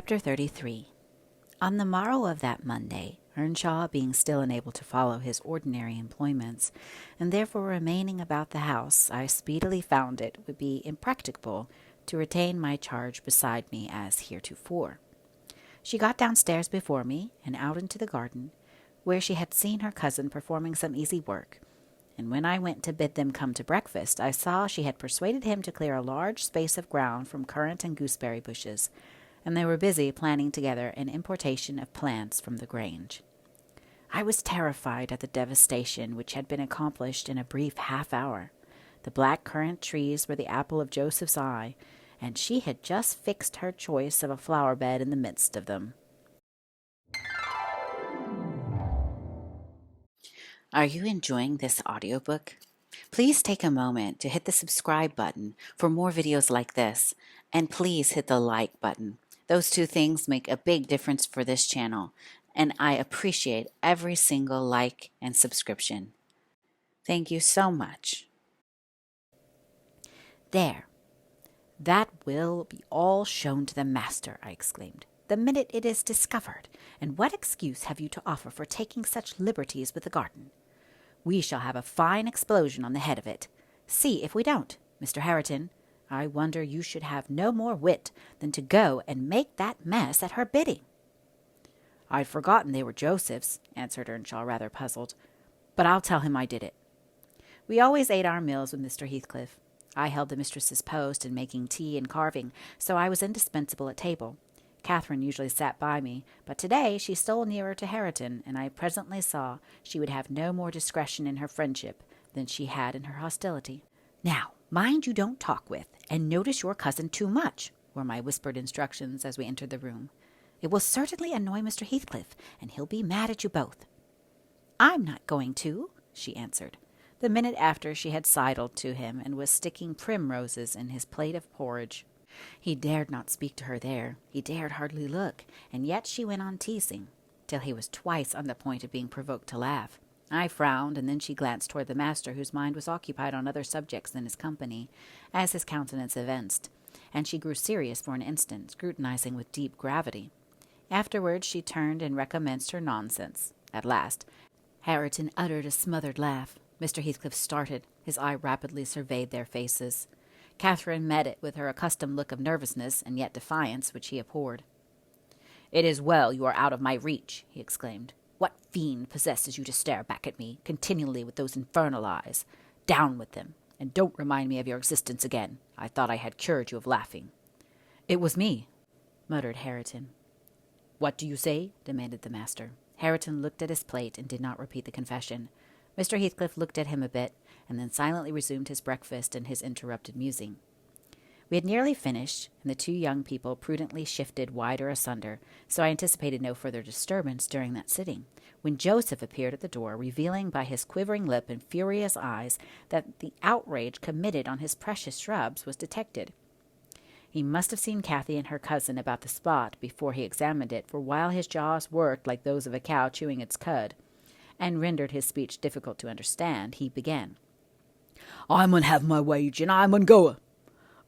Chapter 33. On the morrow of that Monday, Earnshaw being still unable to follow his ordinary employments, and therefore remaining about the house, I speedily found it would be impracticable to retain my charge beside me as heretofore. She got downstairs before me, and out into the garden, where she had seen her cousin performing some easy work, and when I went to bid them come to breakfast, I saw she had persuaded him to clear a large space of ground from currant and gooseberry bushes, and they were busy planning together an importation of plants from the Grange. I was terrified at the devastation which had been accomplished in a brief half-hour. The black currant trees were the apple of Joseph's eye, and she had just fixed her choice of a flower-bed in the midst of them. Are you enjoying this audiobook? Please take a moment to hit the subscribe button for more videos like this, and please hit the like button. Those two things make a big difference for this channel, and I appreciate every single like and subscription. Thank you so much. There. That will be all shown to the master, I exclaimed, the minute it is discovered. And what excuse have you to offer for taking such liberties with the garden? We shall have a fine explosion on the head of it. See if we don't, Mr. Hareton. I wonder you should have no more wit than to go and make that mess at her bidding. I'd forgotten they were Joseph's, answered Earnshaw, rather puzzled, but I'll tell him I did it. We always ate our meals with Mr. Heathcliff. I held the mistress's post in making tea and carving, so I was indispensable at table. Catherine usually sat by me, but today she stole nearer to Hareton, and I presently saw she would have no more discretion in her friendship than she had in her hostility. Now, mind you don't talk with, and notice your cousin too much, were my whispered instructions as we entered the room. It will certainly annoy Mr. Heathcliff, and he'll be mad at you both. I'm not going to, she answered, the minute after she had sidled to him and was sticking primroses in his plate of porridge. He dared not speak to her there. He dared hardly look, and yet she went on teasing, till he was twice on the point of being provoked to laugh. I frowned, and then she glanced toward the master, whose mind was occupied on other subjects than his company, as his countenance evinced, and she grew serious for an instant, scrutinizing with deep gravity. Afterwards she turned and recommenced her nonsense. At last, Hareton uttered a smothered laugh. Mr. Heathcliff started. His eye rapidly surveyed their faces. Catherine met it with her accustomed look of nervousness and yet defiance, which he abhorred. "It is well you are out of my reach," he exclaimed. "What fiend possesses you to stare back at me continually with those infernal eyes? Down with them, and don't remind me of your existence again. I thought I had cured you of laughing." "It was me," muttered Hareton. "What do you say?" demanded the master. Hareton looked at his plate and did not repeat the confession. Mr. Heathcliff looked at him a bit, and then silently resumed his breakfast and his interrupted musing. We had nearly finished, and the two young people prudently shifted wider asunder, so I anticipated no further disturbance during that sitting, when Joseph appeared at the door, revealing by his quivering lip and furious eyes that the outrage committed on his precious shrubs was detected. He must have seen Cathy and her cousin about the spot before he examined it, for while his jaws worked like those of a cow chewing its cud, and rendered his speech difficult to understand, he began. "I mun have my wage, and I mun go.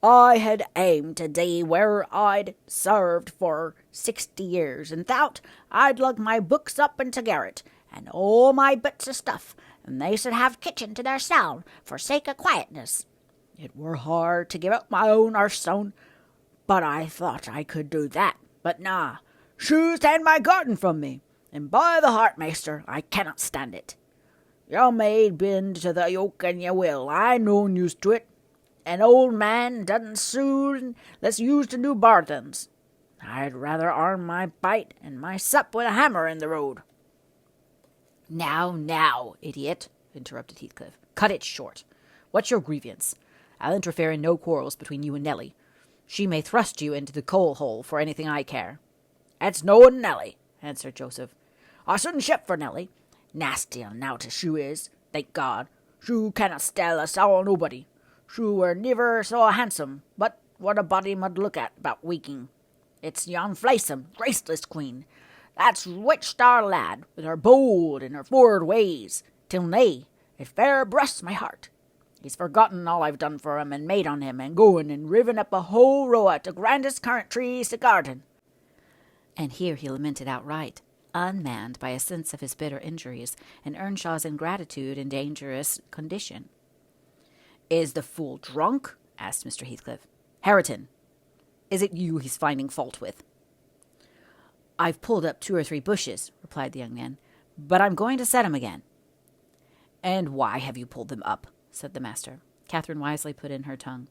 I had aimed to day where I'd served for 60 years, and thought I'd lug my books up into garret, and all my bits of stuff, and they should have kitchen to their sound, for sake of quietness. It were hard to give up my own hearthstone, but I thought I could do that. But nah, she's ta'en my garden from me, and by the heart, maester, I cannot stand it. You may bend to the yoke an you will, I noan used to it. An old man doesn't soon less used to do bargains. I'd rather arm my bite and my sup with a hammer in the road." Now, idiot," interrupted Heathcliff, "cut it short. What's your grievance? I'll interfere in no quarrels between you and Nelly. She may thrust you into the coal-hole for anything I care." "It's knowing Nelly," answered Joseph. "I shouldn't ship for Nelly. Nasty and naughty she is, thank God. She cannot stell a soul nobody. She were niver so handsome, but what a body mud look at about weaking. It's yon flysome, graceless queen that's witched our lad with her bold and her forward ways, till nay, it fair brests my heart. He's forgotten all I've done for him and made on him, and going and riven up a whole row at the grandest currant trees to garden." And here he lamented outright, unmanned by a sense of his bitter injuries and Earnshaw's ingratitude and dangerous condition. "Is the fool drunk?" asked Mr. Heathcliff. "Hareton, is it you he's finding fault with?" "I've pulled up 2 or 3 bushes," replied the young man, "but I'm going to set 'em again." "And why have you pulled them up?" said the master. Catherine wisely put in her tongue.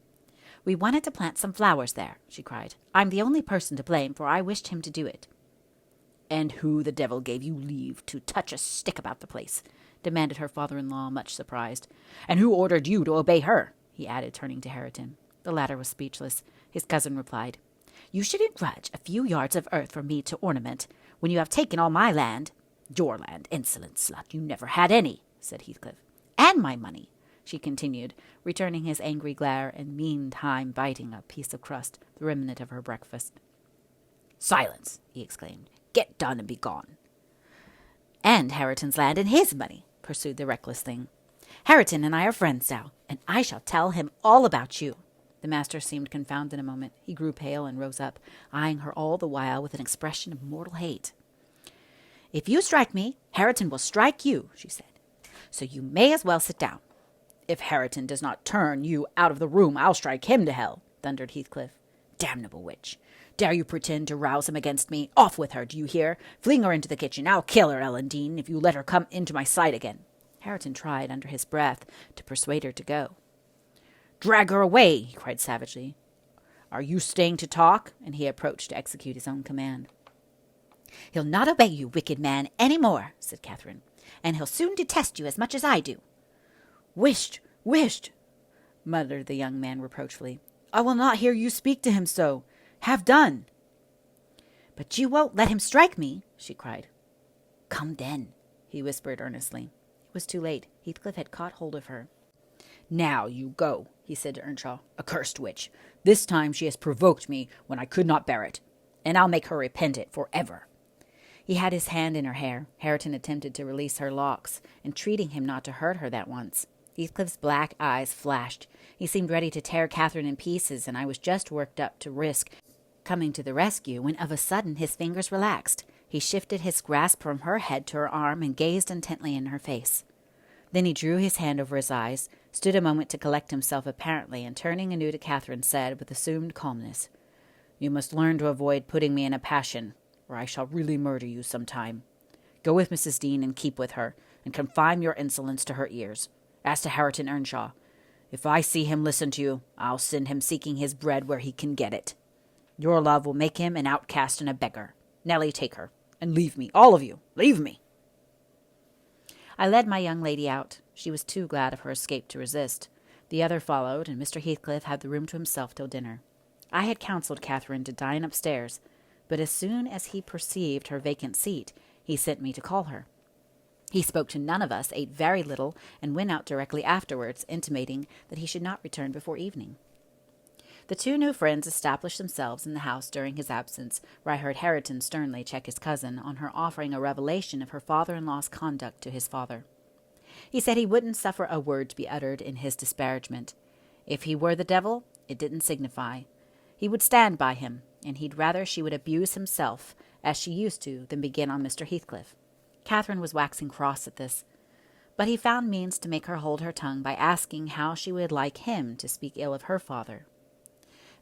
"We wanted to plant some flowers there," she cried. "I'm the only person to blame, for I wished him to do it." "And who the devil gave you leave to touch a stick about the place?" demanded her father-in-law, much surprised. "And who ordered you to obey her?" he added, turning to Hareton. The latter was speechless. His cousin replied, "You shouldn't grudge a few yards of earth for me to ornament, when you have taken all my land." "Your land, insolent slut, you never had any," said Heathcliff. "And my money," she continued, returning his angry glare and meantime biting a piece of crust, the remnant of her breakfast. "Silence!" he exclaimed. "Get done and be gone." "And Hareton's land and his money," pursued the reckless thing. "Hareton and I are friends now, and I shall tell him all about you." The master seemed confounded a moment. He grew pale and rose up, eyeing her all the while with an expression of mortal hate. "If you strike me, Hareton will strike you," she said. "So you may as well sit down." "If Hareton does not turn you out of the room, I'll strike him to hell," thundered Heathcliff. "Damnable witch! Dare you pretend to rouse him against me? Off with her, do you hear? Fling her into the kitchen. I'll kill her, Ellen Dean, if you let her come into my sight again." Hareton tried, under his breath, to persuade her to go. "Drag her away!" he cried savagely. "Are you staying to talk?" And he approached to execute his own command. "He'll not obey you, wicked man, any more," said Catherine, "and he'll soon detest you as much as I do." "Wisht, wisht," muttered the young man reproachfully. "I will not hear you speak to him so. Have done." "But you won't let him strike me?" she cried. "Come then," he whispered earnestly. It was too late. Heathcliff had caught hold of her. "Now you go," he said to Earnshaw. "Accursed witch! This time she has provoked me when I could not bear it, and I'll make her repent it for ever." He had his hand in her hair. Hareton attempted to release her locks, entreating him not to hurt her that once. Heathcliff's black eyes flashed. He seemed ready to tear Catherine in pieces, and I was just worked up to risk coming to the rescue when of a sudden his fingers relaxed. He shifted his grasp from her head to her arm and gazed intently in her face. Then he drew his hand over his eyes, stood a moment to collect himself apparently, and turning anew to Catherine, said with assumed calmness, "You must learn to avoid putting me in a passion, or I shall really murder you some time. Go with Mrs. Dean and keep with her, and confine your insolence to her ears. As to Hareton Earnshaw, if I see him listen to you, I'll send him seeking his bread where he can get it. Your love will make him an outcast and a beggar. Nellie, take her, and leave me, all of you, leave me." I led my young lady out. She was too glad of her escape to resist. The other followed, and Mr. Heathcliff had the room to himself till dinner. I had counselled Catherine to dine upstairs, but as soon as he perceived her vacant seat, he sent me to call her. He spoke to none of us, ate very little, and went out directly afterwards, intimating that he should not return before evening. The 2 new friends established themselves in the house during his absence, where I heard Hareton sternly check his cousin on her offering a revelation of her father-in-law's conduct to his father. He said he wouldn't suffer a word to be uttered in his disparagement. If he were the devil, it didn't signify. He would stand by him, and he'd rather she would abuse himself, as she used to, than begin on Mr. Heathcliff. Catherine was waxing cross at this, but he found means to make her hold her tongue by asking how she would like him to speak ill of her father.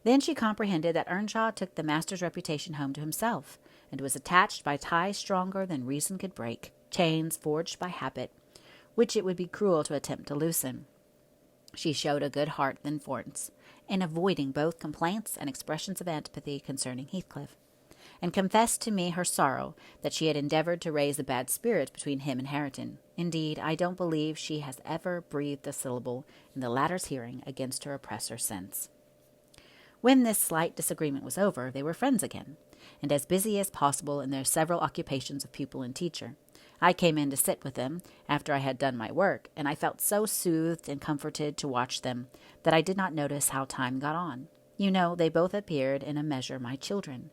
Then she comprehended that Earnshaw took the master's reputation home to himself, and was attached by ties stronger than reason could break, chains forged by habit, which it would be cruel to attempt to loosen. She showed a good heart then once, in avoiding both complaints and expressions of antipathy concerning Heathcliff, and confessed to me her sorrow that she had endeavored to raise a bad spirit between him and Hareton. Indeed, I don't believe she has ever breathed a syllable in the latter's hearing against her oppressor since. When this slight disagreement was over, they were friends again, and as busy as possible in their several occupations of pupil and teacher. I came in to sit with them after I had done my work, and I felt so soothed and comforted to watch them that I did not notice how time got on. You know, they both appeared in a measure my children.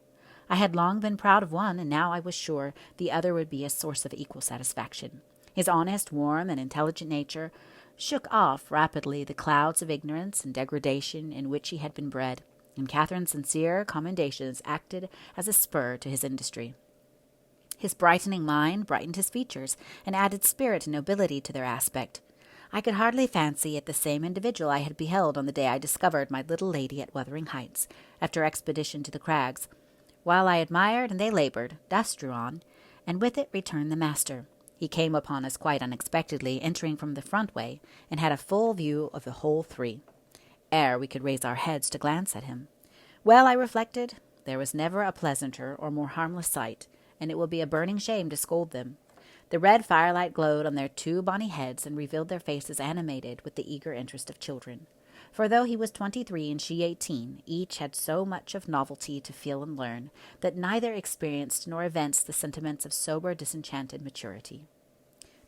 I had long been proud of one, and now I was sure the other would be a source of equal satisfaction. His honest, warm, and intelligent nature shook off rapidly the clouds of ignorance and degradation in which he had been bred. and Catherine's sincere commendations acted as a spur to his industry. His brightening mind brightened his features, and added spirit and nobility to their aspect. I could hardly fancy it the same individual I had beheld on the day I discovered my little lady at Wuthering Heights, after our expedition to the crags. While I admired and they labored, dusk drew on, and with it returned the master. He came upon us quite unexpectedly, entering from the front way, and had a full view of the whole three, ere we could raise our heads to glance at him. Well, I reflected, there was never a pleasanter or more harmless sight, and it will be a burning shame to scold them. The red firelight glowed on their two bonny heads and revealed their faces animated with the eager interest of children. For though he was 23 and she 18, each had so much of novelty to feel and learn, that neither experienced nor evinced the sentiments of sober, disenchanted maturity.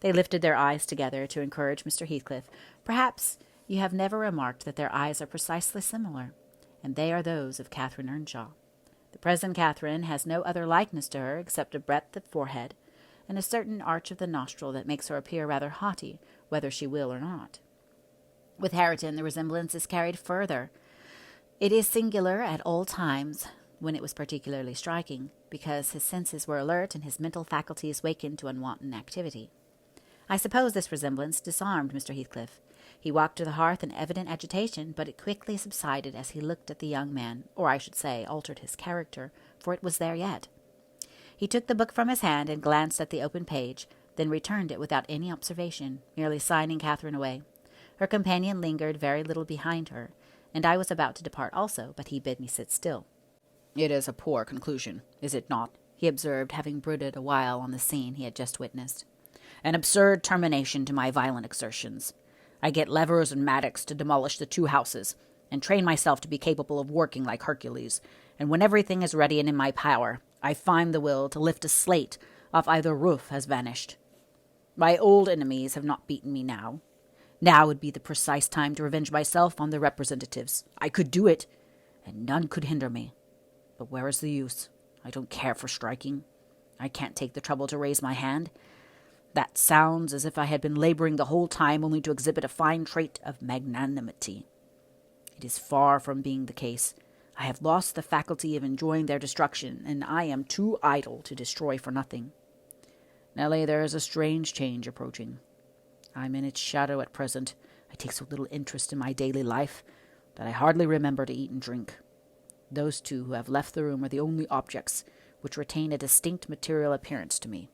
They lifted their eyes together to encourage Mr. Heathcliff. Perhaps you have never remarked that their eyes are precisely similar, and they are those of Catherine Earnshaw. The present Catherine has no other likeness to her except a breadth of forehead, and a certain arch of the nostril that makes her appear rather haughty, whether she will or not. With Hareton the resemblance is carried further. It is singular at all times, when it was particularly striking, because his senses were alert and his mental faculties wakened to unwonted activity. I suppose this resemblance disarmed Mr. Heathcliff. He walked to the hearth in evident agitation, but it quickly subsided as he looked at the young man, or I should say altered his character, for it was there yet. He took the book from his hand and glanced at the open page, then returned it without any observation, merely signing Catherine away. Her companion lingered very little behind her, and I was about to depart also, but he bid me sit still. "It is a poor conclusion, is it not?" he observed, having brooded a while on the scene he had just witnessed. "An absurd termination to my violent exertions. I get levers and mattocks to demolish the two houses, and train myself to be capable of working like Hercules, and when everything is ready and in my power, I find the will to lift a slate off either roof has vanished. My old enemies have not beaten me now. Now would be the precise time to revenge myself on their representatives. I could do it, and none could hinder me. But where is the use? I don't care for striking. I can't take the trouble to raise my hand. That sounds as if I had been laboring the whole time only to exhibit a fine trait of magnanimity. It is far from being the case. I have lost the faculty of enjoying their destruction, and I am too idle to destroy for nothing. Nelly, there is a strange change approaching. I am in its shadow at present. I take so little interest in my daily life that I hardly remember to eat and drink. Those two who have left the room are the only objects which retain a distinct material appearance to me,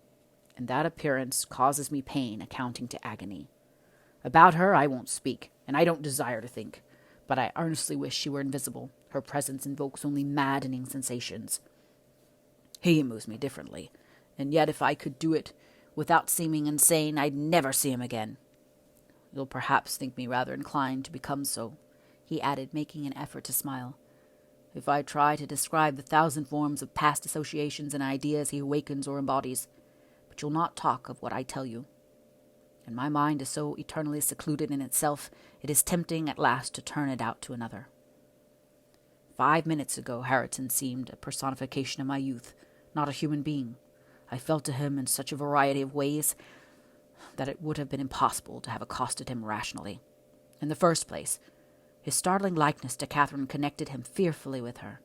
and that appearance causes me pain amounting to agony. About her I won't speak, and I don't desire to think, but I earnestly wish she were invisible. Her presence invokes only maddening sensations. He moves me differently, and yet if I could do it without seeming insane, I'd never see him again. You'll perhaps think me rather inclined to become so, he added, making an effort to smile, if I try to describe the 1,000 forms of past associations and ideas he awakens or embodies. But you'll not talk of what I tell you. And my mind is so eternally secluded in itself, it is tempting at last to turn it out to another. 5 minutes ago Hareton seemed a personification of my youth, not a human being. I felt to him in such a variety of ways that it would have been impossible to have accosted him rationally. In the first place, his startling likeness to Catherine connected him fearfully with her.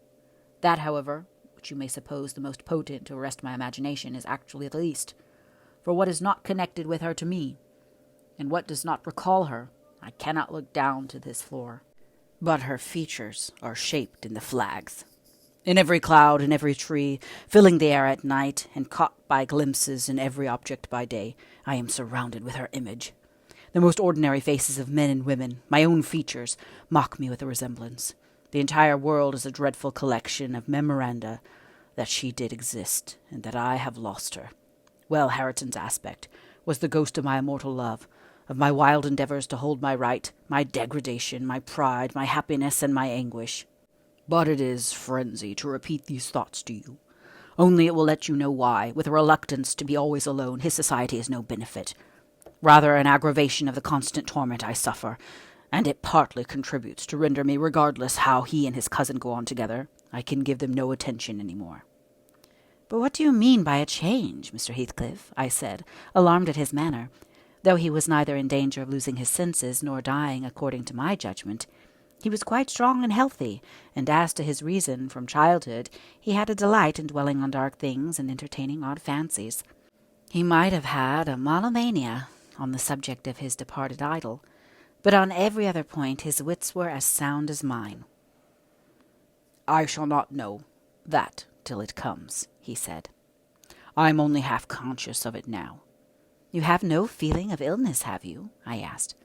That, however, which you may suppose the most potent to arrest my imagination, is actually the least. For what is not connected with her to me, and what does not recall her, I cannot look down to this floor. But her features are shaped in the flags. In every cloud, in every tree, filling the air at night, and caught by glimpses in every object by day, I am surrounded with her image. The most ordinary faces of men and women, my own features, mock me with a resemblance. The entire world is a dreadful collection of memoranda that she did exist, and that I have lost her. Well, Hareton's aspect was the ghost of my immortal love, of my wild endeavours to hold my right, my degradation, my pride, my happiness, and my anguish. But it is frenzy to repeat these thoughts to you. Only it will let you know why, with a reluctance to be always alone, his society is no benefit. Rather an aggravation of the constant torment I suffer, and it partly contributes to render me, regardless how he and his cousin go on together, I can give them no attention any more. But what do you mean by a change, Mr. Heathcliff? I said, alarmed at his manner. Though he was neither in danger of losing his senses nor dying according to my judgment, He was quite strong and healthy, and as to his reason, from childhood he had a delight in dwelling on dark things and entertaining odd fancies. He might have had a monomania on the subject of his departed idol, but on every other point his wits were as sound as mine. "I shall not know that till it comes," he said. "I am only half conscious of it now." "You have no feeling of illness, have you?" I asked.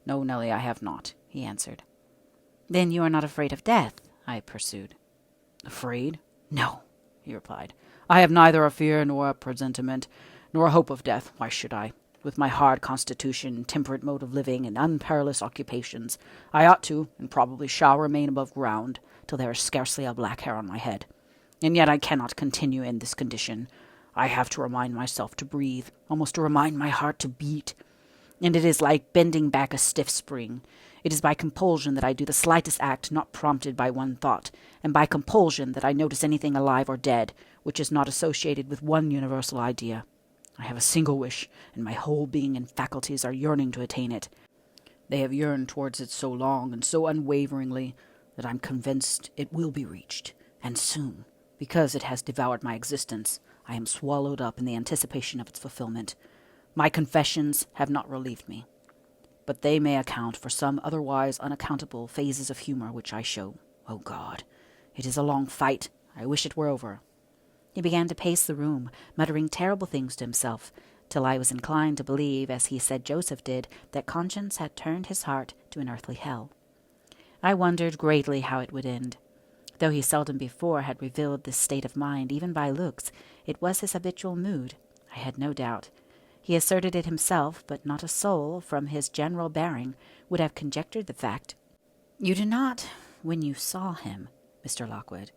"No, Nelly, I have not," he answered. "Then you are not afraid of death?" I pursued. "Afraid? No," he replied. "I have neither a fear nor a presentiment, nor a hope of death. Why should I? With my hard constitution, temperate mode of living, and unperilous occupations, I ought to, and probably shall remain above ground, till there is scarcely a black hair on my head. And yet I cannot continue in this condition. I have to remind myself to breathe, almost to remind my heart to beat. And it is like bending back a stiff spring. It is by compulsion that I do the slightest act not prompted by one thought, and by compulsion that I notice anything alive or dead, which is not associated with one universal idea. I have a single wish, and my whole being and faculties are yearning to attain it. They have yearned towards it so long and so unwaveringly that I am convinced it will be reached, and soon, because it has devoured my existence. I am swallowed up in the anticipation of its fulfillment. My confessions have not relieved me, but they may account for some otherwise unaccountable phases of humor which I show. Oh God, it is a long fight. I wish it were over." He began to pace the room, muttering terrible things to himself, till I was inclined to believe, as he said Joseph did, that conscience had turned his heart to an earthly hell. I wondered greatly how it would end. Though he seldom before had revealed this state of mind, even by looks, it was his habitual mood, I had no doubt. He asserted it himself, but not a soul, from his general bearing, would have conjectured the fact. "You do not, when you saw him, Mr. Lockwood,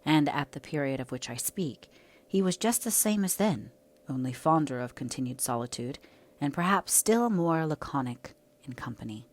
and at the period of which I speak, he was just the same as then, only fonder of continued solitude, and perhaps still more laconic in company."